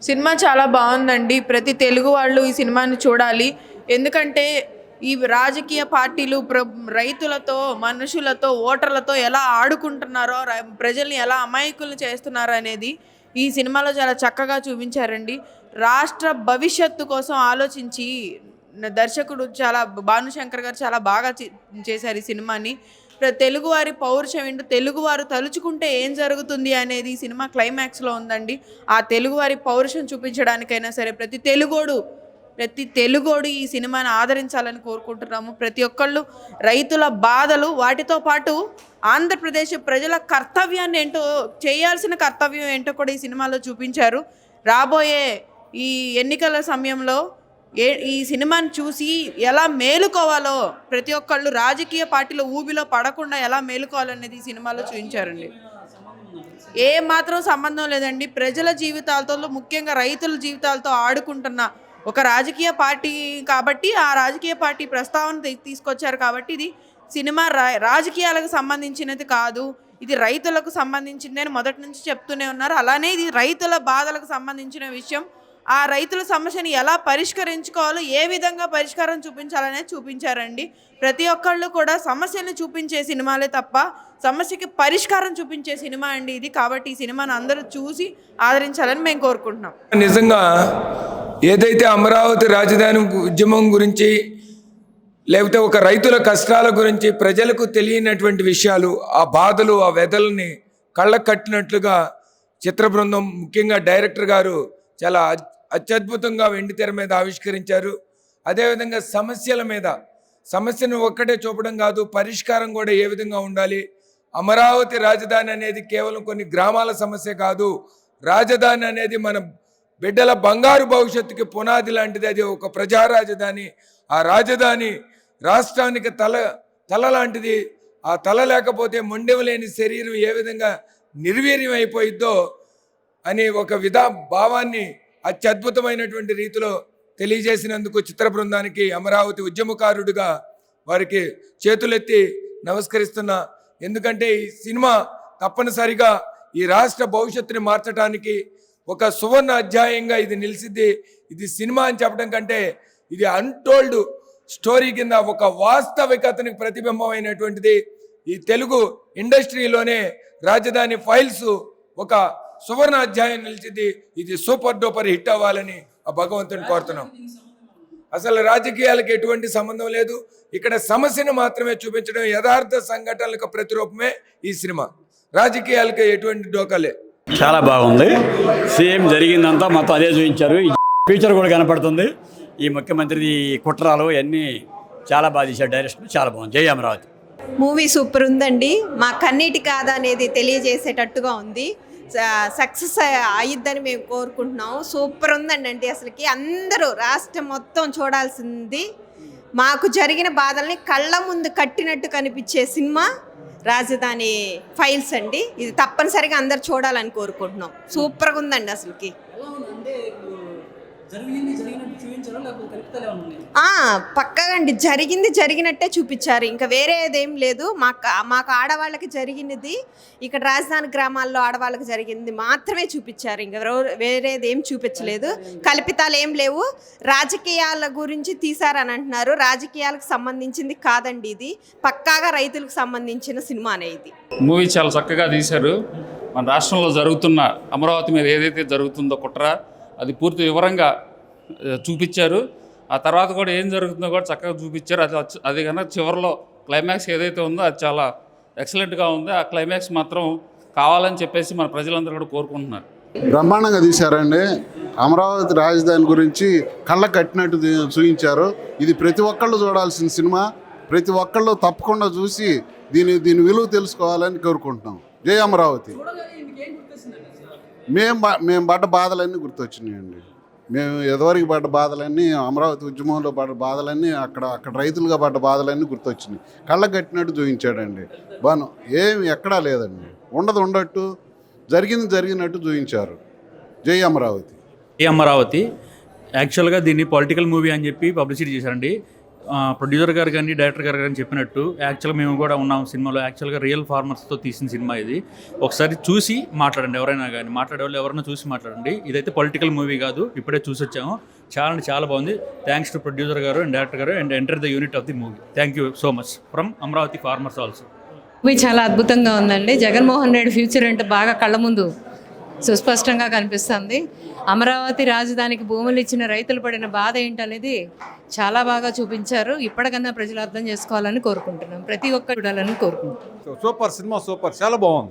Cinema చాలా బాగుందండి. ప్రతి తెలుగు వాళ్ళు ఈ సినిమాని చూడాలి. ఎందుకంటే ఈ రాజకీయ పార్టీలు రైతులతో, మనుషులతో, ఓటర్లతో ఎలా ఆడుకుంటున్నారో, ప్రజల్ని ఎలా అమాయకుల్ని చేస్తున్నారో అనేది ఈ సినిమాలో చాలా చక్కగా చూపించారండి. రాష్ట్ర భవిష్యత్తు కోసం ఆలోచించి దర్శకుడు భానుశంకర్ గారు చాలా బాగా చేశారు ఈ సినిమాని. తెలుగువారి పౌరుషం ఏంటో, తెలుగువారు తలుచుకుంటే ఏం జరుగుతుంది అనేది ఈ సినిమా క్లైమాక్స్లో ఉందండి. ఆ తెలుగువారి పౌరుషం చూపించడానికైనా సరే ప్రతి తెలుగోడు ఈ సినిమాని ఆదరించాలని కోరుకుంటున్నాము. ప్రతి ఒక్కళ్ళు రైతుల బాధలు, వాటితో పాటు ఆంధ్రప్రదేశ్ ప్రజల కర్తవ్యాన్ని ఏంటో, చేయాల్సిన కర్తవ్యం ఏంటో కూడా ఈ సినిమాలో చూపించారు. రాబోయే ఈ ఎన్నికల సమయంలో ఈ సినిమాని చూసి ఎలా మేలుకోవాలో, ప్రతి ఒక్కళ్ళు రాజకీయ పార్టీల ఊబిలో పడకుండా ఎలా మేలుకోవాలనేది ఈ సినిమాలో చూపించారండి. ఏ మాత్రం సంబంధం లేదండి. ప్రజల జీవితాలతో, ముఖ్యంగా రైతుల జీవితాలతో ఆడుకుంటున్న ఒక రాజకీయ పార్టీ కాబట్టి ఆ రాజకీయ పార్టీ ప్రస్తావన తీసుకొచ్చారు కాబట్టి ఇది సినిమా రాజకీయాలకు సంబంధించినది కాదు, ఇది రైతులకు సంబంధించింది అని మొదటి నుంచి చెప్తూనే ఉన్నారు. అలానే ఇది రైతుల బాధలకు సంబంధించిన విషయం. ఆ రైతుల సమస్యని ఎలా పరిష్కరించుకోవాలో, ఏ విధంగా పరిష్కారం చూపించాలనేది చూపించారండి. ప్రతి ఒక్కళ్ళు కూడా సమస్యను చూపించే సినిమాలే తప్ప సమస్యకి పరిష్కారం చూపించే సినిమా అండి ఇది. కాబట్టి ఈ సినిమాను అందరూ చూసి ఆదరించాలని మేము కోరుకుంటున్నాం. నిజంగా ఏదైతే అమరావతి రాజధాని ఉద్యమం గురించి, లేకపోతే ఒక రైతుల కష్టాల గురించి ప్రజలకు తెలియనటువంటి విషయాలు, ఆ బాధలు, ఆ వ్యధల్ని కళ్ళకు కట్టినట్లుగా చిత్ర బృందం, ముఖ్యంగా డైరెక్టర్ గారు చాలా అత్యద్భుతంగా వెండితెర మీద ఆవిష్కరించారు. అదేవిధంగా సమస్యల మీద, సమస్యను ఒక్కటే చూపడం కాదు, పరిష్కారం కూడా ఏ విధంగా ఉండాలి. అమరావతి రాజధాని అనేది కేవలం కొన్ని గ్రామాల సమస్య కాదు. రాజధాని అనేది మన బిడ్డల బంగారు భవిష్యత్తుకి పునాది లాంటిది. అది ఒక ప్రజా రాజధాని. ఆ రాజధాని రాష్ట్రానికి తల లాంటిది. ఆ తల లేకపోతే మొండెం శరీరం ఏ విధంగా నిర్వీర్యం అయిపోయిద్దో అని ఒక భావాన్ని అత్యద్భుతమైనటువంటి రీతిలో తెలియజేసినందుకు చిత్ర బృందానికి, అమరావతి ఉద్యమకారుడిగా వారికి చేతులెత్తి నమస్కరిస్తున్నా. ఎందుకంటే ఈ సినిమా తప్పనిసరిగా ఈ రాష్ట్ర భవిష్యత్తుని మార్చడానికి ఒక సువర్ణ అధ్యాయంగా ఇది నిలిచిద్ది. ఇది సినిమా అని చెప్పడం కంటే ఇది అన్టోల్డ్ స్టోరీ కింద ఒక వాస్తవికతనికి ప్రతిబింబమైనటువంటిది. ఈ తెలుగు ఇండస్ట్రీలోనే రాజధాని ఫైల్స్ ఒక సువర్ణ అధ్యాయం నిలిచింది. ఇది సూపర్ డూపర్ హిట్ అవ్వాలని ఆ భగవంతుని కోరుతున్నాం. అసలు రాజకీయాలకు ఎటువంటి సంబంధం లేదు. ఇక్కడ సమస్యను మాత్రమే చూపించడం, యథార్థ సంఘటనలకు ప్రతిరూపమే ఈ సినిమా. రాజకీయాలకు ఎటువంటి డోకాలే. చాలా బాగుంది. సేమ్ జరిగిందంతా మొత్తం అదే చూపించారు. ఫ్యూచర్ కూడా కనపడుతుంది. ఈ ముఖ్యమంత్రి కుట్రాలు అన్నీ చాలా బాగా తీశారు. డైరెక్షన్ చాలా బాగుంది. జై అమరావతి. మూవీ సూపర్ ఉందండి. మా కన్నీటి కాదా అనేది తెలియజేసేటట్టుగా ఉంది. సక్సెస్ అయ్యిద్దని మేము కోరుకుంటున్నాము. సూపర్ ఉందండి. అసలుకి అందరూ రాష్ట్రం మొత్తం చూడాల్సింది. మాకు జరిగిన బాధల్ని కళ్ళ ముందు కట్టినట్టు కనిపించే సినిమా రాజధాని ఫైల్స్ అండి. ఇది తప్పనిసరిగా అందరు చూడాలని కోరుకుంటున్నాం. సూపర్గా ఉందండి అసలుకి. పక్కగా అండి, జరిగినట్టే చూపించారు. ఇంకా వేరేదేం లేదు. మాకు ఆడవాళ్ళకి జరిగినది, ఇక్కడ రాజధాని గ్రామాల్లో ఆడవాళ్ళకి జరిగింది మాత్రమే చూపించారు. ఇంకా వేరేదేం చూపించలేదు. కల్పితాలు ఏం లేవు. రాజకీయాల గురించి తీశారని అంటున్నారు. రాజకీయాలకు సంబంధించింది కాదండి ఇది. పక్కాగా రైతులకు సంబంధించిన సినిమానే ఇది. మూవీ చాలా చక్కగా తీశారు. మన రాష్ట్రంలో జరుగుతున్న అమరావతి మీద ఏదైతే జరుగుతుందో కుట్ర, అది పూర్తి వివరంగా చూపించారు. ఆ తర్వాత కూడా ఏం జరుగుతుందో కూడా చక్కగా చూపించారు. అది కన్నా చివరిలో క్లైమాక్స్ ఏదైతే ఉందో అది చాలా ఎక్సలెంట్గా ఉంది. ఆ క్లైమాక్స్ మాత్రం కావాలని చెప్పేసి మన ప్రజలందరూ కూడా కోరుకుంటున్నారు. బ్రహ్మాండంగా తీశారండి. అమరావతి రాజధాని గురించి కళ్ళ కట్టినట్టు చూపించారు. ఇది ప్రతి ఒక్కళ్ళు చూడాల్సిన సినిమా. ప్రతి ఒక్కళ్ళు తప్పకుండా చూసి దీని విలువ తెలుసుకోవాలని కోరుకుంటున్నాం. జై అమరావతి. మేము పడ్డ బాధలన్నీ గుర్తొచ్చినాయండి. మేము ఎదవరికి పడ్డ బాధలన్నీ, అమరావతి ఉద్యమంలో పడ్డ బాధలన్నీ, అక్కడ రైతులుగా పడ్డ బాధలన్నీ గుర్తొచ్చినాయి. కళ్ళకు కట్టినట్టు చూపించాడండి. ఏమి ఎక్కడా లేదండి. ఉండట్టు జరిగినట్టు చూపించారు. జై అమరావతి. జై అమరావతి. యాక్చువల్గా దీన్ని పొలిటికల్ మూవీ అని చెప్పి పబ్లిసిటీ చేశారండి. ప్రొడ్యూసర్ గారు కానీ డైరెక్టర్ గారు కానీ చెప్పినట్టు యాక్చువల్గా మేము కూడా ఉన్నాం సినిమాలో. యాక్చువల్గా రియల్ ఫార్మర్స్తో తీసిన సినిమా ఇది. ఒకసారి చూసి మాట్లాడండి, ఎవరైనా కానీ మాట్లాడే వాళ్ళు ఎవరైనా చూసి మాట్లాడండి. ఇదైతే పొలిటికల్ మూవీ కాదు, ఇప్పుడే చూసి వచ్చాము. చాలా బాగుంది. థ్యాంక్స్ టు ప్రొడ్యూసర్ గారు అండ్ డైరెక్టర్ గారు and enter the unit of the movie. Thank you so much from Amaravati farmers also. Movie చాలా అద్భుతంగా ఉందండి. జగన్మోహన్ రెడ్డి ఫ్యూచర్ అంటే బాగా కళ్ళ ముందు సుస్పష్టంగా కనిపిస్తుంది. అమరావతి రాజధానికి భూములు ఇచ్చిన రైతులు పడిన బాధ ఏంటనేది చాలా బాగా చూపించారు. ఇప్పటికన్నా ప్రజలు అర్థం చేసుకోవాలని కోరుకుంటున్నాం. ప్రతి ఒక్కరు చూడాలని కోరుకుంటున్నాం. సూపర్ సినిమా, సూపర్, చాలా బాగుంది.